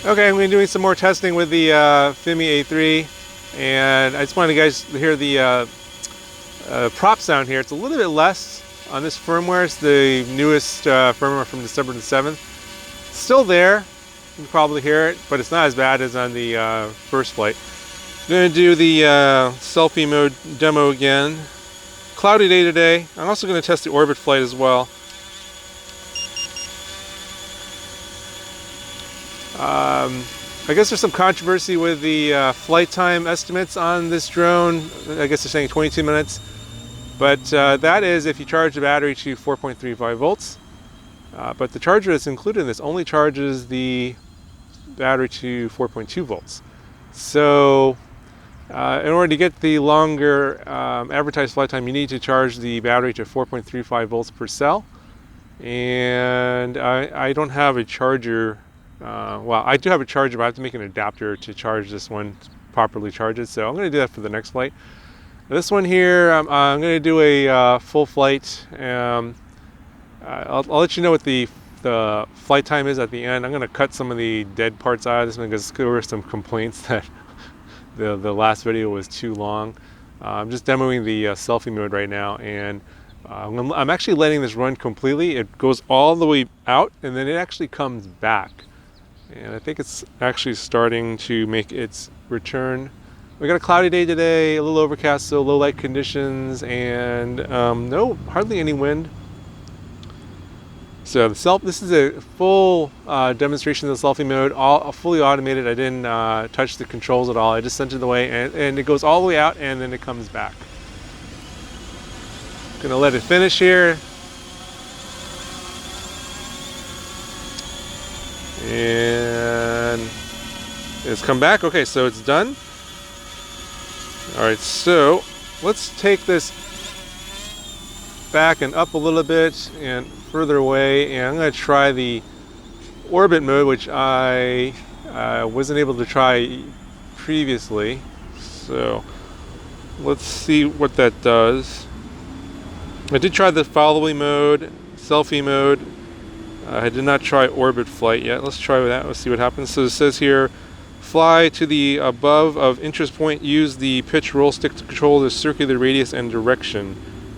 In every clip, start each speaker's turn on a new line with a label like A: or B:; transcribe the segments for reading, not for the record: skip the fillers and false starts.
A: Okay, I'm going to be doing some more testing with the FIMI A3, and I just wanted you guys to hear the prop sound here. It's a little bit less on this firmware. It's the newest firmware from December the 7th. Still there, you can probably hear it, but it's not as bad as on the first flight. I'm going to do the selfie mode demo again. Cloudy day today. I'm also going to test the orbit flight as well. I guess there's some controversy with the flight time estimates on this drone. I guess they're saying 22 minutes, but that is if you charge the battery to 4.35 volts. But the charger that's included in this only charges the battery to 4.2 volts. So in order to get the longer advertised flight time, you need to charge the battery to 4.35 volts per cell. And I don't have a charger. Well, I do have a charger, but I have to make an adapter to charge this one, properly charge it. So I'm going to do that for the next flight. This one here, I'm going to do a full flight. I'll let you know what the flight time is at the end. I'm going to cut some of the dead parts out of this one because there were some complaints that the last video was too long. I'm just demoing the selfie mode right now, and I'm actually letting this run completely. It goes all the way out, and then it actually comes back. And I think it's actually starting to make its return. We got a cloudy day today, a little overcast, so low light conditions, and no, hardly any wind. So this is a full demonstration of the selfie mode, all fully automated. I didn't touch the controls at all. I just sent it away, and it goes all the way out, and then it comes back. Gonna let it finish here. And it's come back. Okay, so it's done. All right, so let's take this back and up a little bit and further away, and I'm going to try the orbit mode, which I wasn't able to try previously. So let's see what that does. I did try the following mode, selfie mode. I did not try orbit flight yet. Let's try that. Let's see what happens. So it says here, fly to the above of interest point. Use the pitch roll stick to control the circular radius and direction.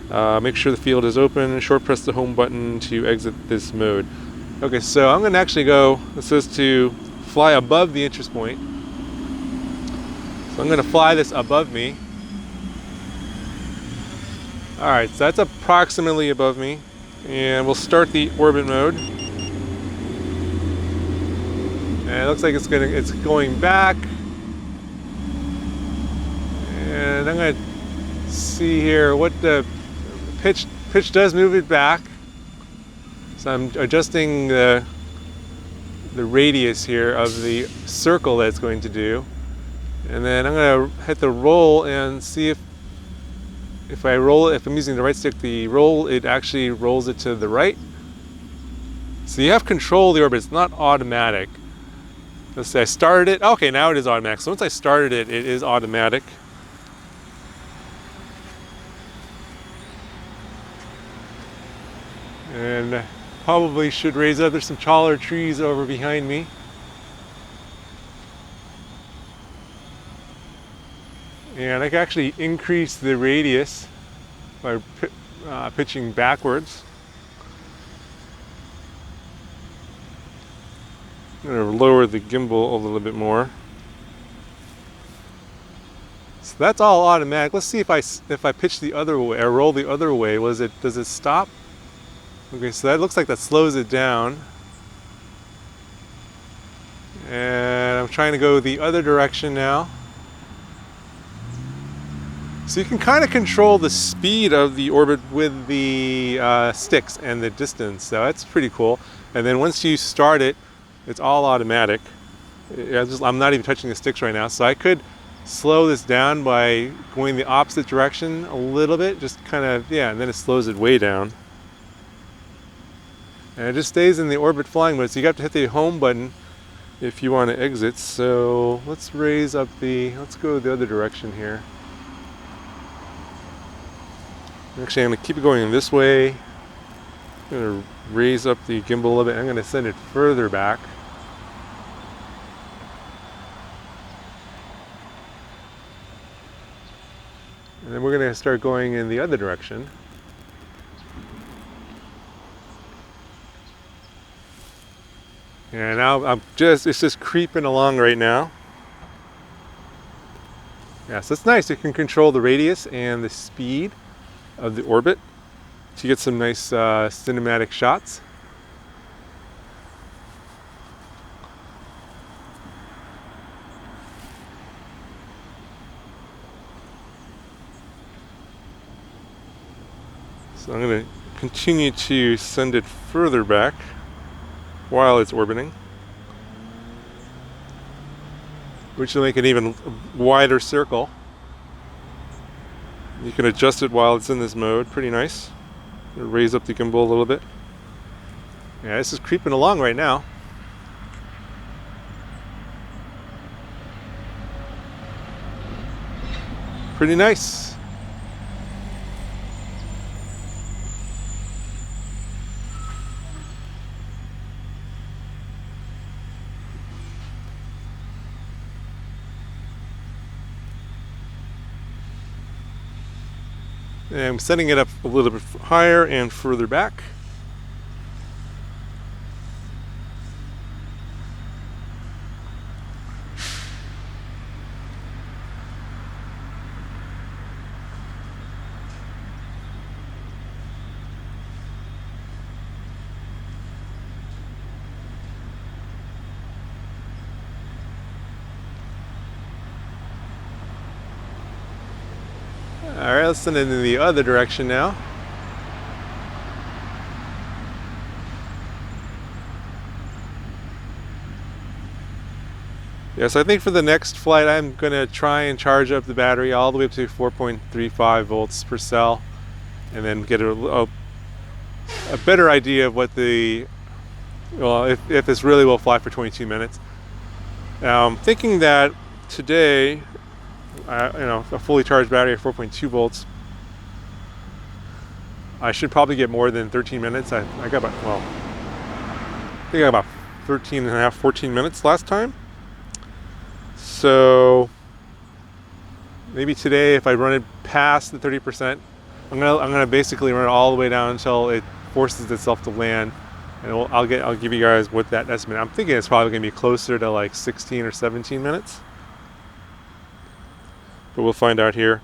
A: Make sure the field is open. Short press the home button to exit this mode. Okay, so I'm going to actually go. It says to fly above the interest point. So I'm going to fly this above me. All right, so that's approximately above me. And we'll start the orbit mode. And it looks like it's going back. And I'm going to see here what the pitch does move it back. So I'm adjusting the radius here of the circle that it's going to do. And then I'm going to hit the roll and see if I roll it, if I'm using the right stick, the roll, it actually rolls it to the right. So you have control of the orbit, it's not automatic. Let's say I started it. Okay, now it is automatic. So once I started it, it is automatic. And probably should raise up. There's some taller trees over behind me. And I can actually increase the radius by pitching backwards. I'm going to lower the gimbal a little bit more. So that's all automatic. Let's see if I pitch the other way or roll the other way. Does it stop? Okay, so that looks like that slows it down. And I'm trying to go the other direction now. So you can kind of control the speed of the orbit with the sticks and the distance. So that's pretty cool. And then once you start it, it's all automatic. I'm not even touching the sticks right now. So I could slow this down by going the opposite direction a little bit. Just kind of, yeah, and then it slows it way down. And it just stays in the orbit flying mode. So you have to hit the home button if you want to exit. So let's raise up let's go the other direction here. Actually, I'm going to keep it going this way. I'm going to raise up the gimbal a little bit. I'm going to send it further back. And then we're going to start going in the other direction. And now it's just creeping along right now. Yeah, so it's nice. You can control the radius and the speed of the orbit to get some nice cinematic shots. So I'm going to continue to send it further back while it's orbiting, which will make an even wider circle. You can adjust it while it's in this mode. Pretty nice. Raise up the gimbal a little bit. Yeah, this is creeping along right now. Pretty nice. And I'm setting it up a little bit higher and further back. All right, let's send it in the other direction now. Yes, I think for the next flight, I'm going to try and charge up the battery all the way up to 4.35 volts per cell, and then get a better idea of what if this really will fly for 22 minutes. Now, I'm thinking that today, a fully charged battery at 4.2 volts, I should probably get more than 13 minutes. I think I got about 13 and a half, 14 minutes last time. So maybe today, if I run it past the 30%, I'm gonna basically run it all the way down until it forces itself to land, and I'll give you guys what that estimate. I'm thinking it's probably gonna be closer to like 16 or 17 minutes, but we'll find out here.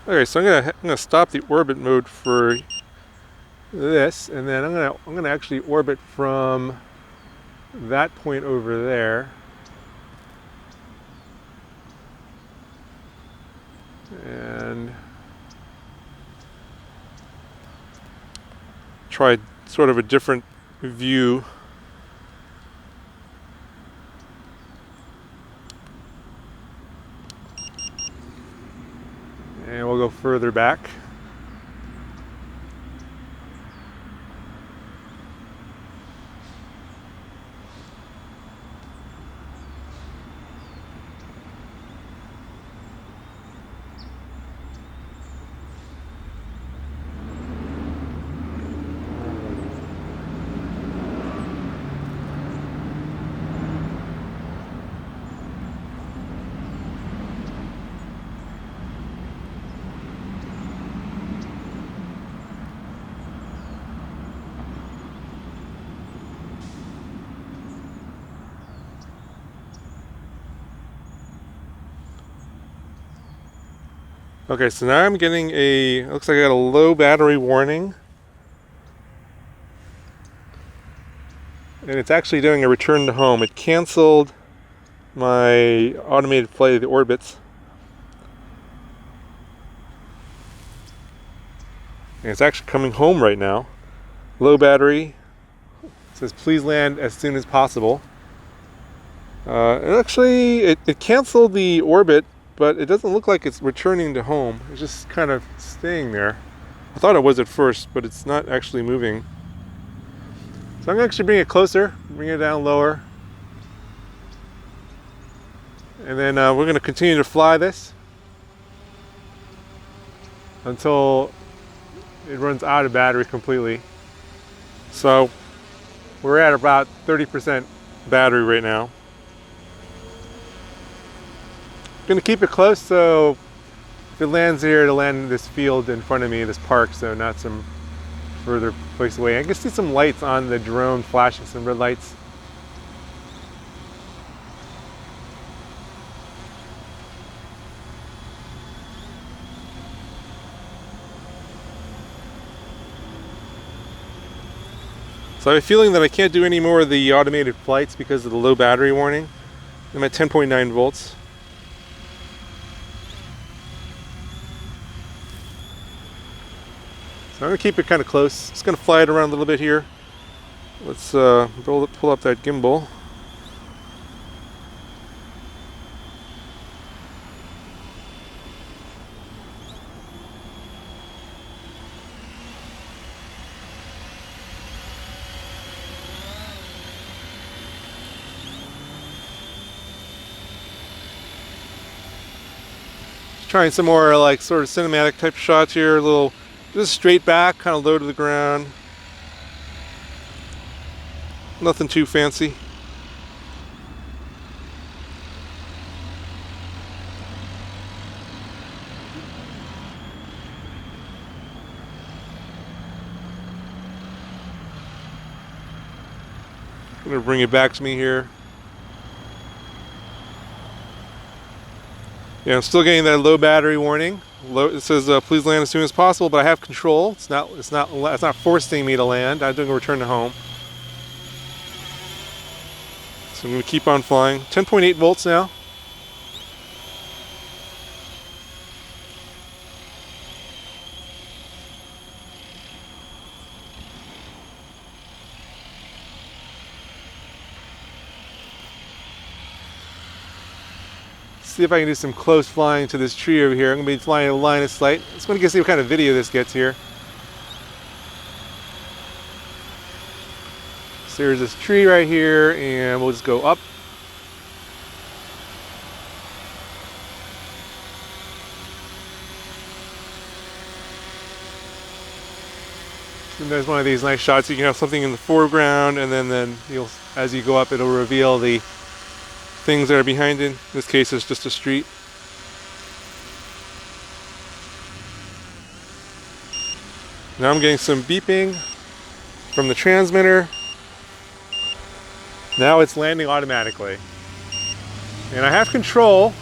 A: Okay, so I'm gonna stop the orbit mode for this, and then I'm gonna actually orbit from that point over there, and try sort of a different view. And we'll go further back. Okay, so now I'm getting looks like I got a low battery warning. And it's actually doing a return to home. It canceled my automated flight of the orbits. And it's actually coming home right now. Low battery. It says please land as soon as possible. It canceled the orbit, but it doesn't look like it's returning to home. It's just kind of staying there. I thought it was at first, but it's not actually moving. So I'm going to actually bring it closer, bring it down lower. And then we're going to continue to fly this. until it runs out of battery completely. So we're at about 30% battery right now. I'm gonna keep it close, so if it lands here, it'll land in this field in front of me, this park, so not some further place away. I can see some lights on the drone flashing, some red lights. So I have a feeling that I can't do any more of the automated flights because of the low battery warning. I'm at 10.9 volts. So I'm going to keep it kind of close. Just going to fly it around a little bit here. Let's pull up that gimbal. Trying some more like sort of cinematic type shots here, a little just straight back, kind of low to the ground. Nothing too fancy. I'm gonna bring it back to me here. Yeah, I'm still getting that low battery warning. It says please land as soon as possible, but I have control. It's not forcing me to land. I'm doing a return to home. So I'm going to keep on flying. 10.8 volts now. See if I can do some close flying to this tree over here. I'm going to be flying a line of sight. Just want to see what kind of video this gets here. So there's this tree right here, and we'll just go up. And there's one of these nice shots. You can have something in the foreground, and then you'll, as you go up, it'll reveal the things that are behind it. In this case, it's just a street. Now I'm getting some beeping from the transmitter. Now it's landing automatically. And I have control,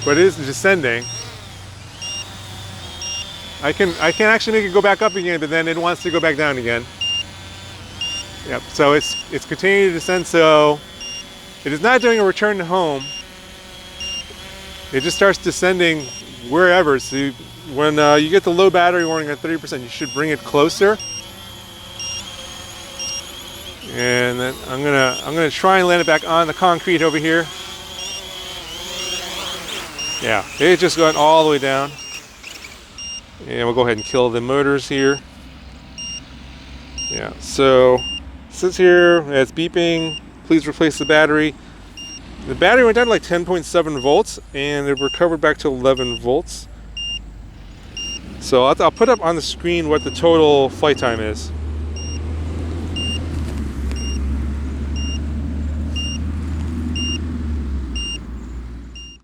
A: but it is descending. I can actually make it go back up again, but then it wants to go back down again. Yep, so it's continuing to descend, so it is not doing a return to home. It just starts descending wherever. So when you get the low battery warning at 30%, you should bring it closer. And then I'm gonna try and land it back on the concrete over here. Yeah, it just went all the way down. And we'll go ahead and kill the motors here. Yeah, so it says here it's beeping. Please replace the battery. The battery went down to like 10.7 volts and it recovered back to 11 volts. So I'll put up on the screen what the total flight time is.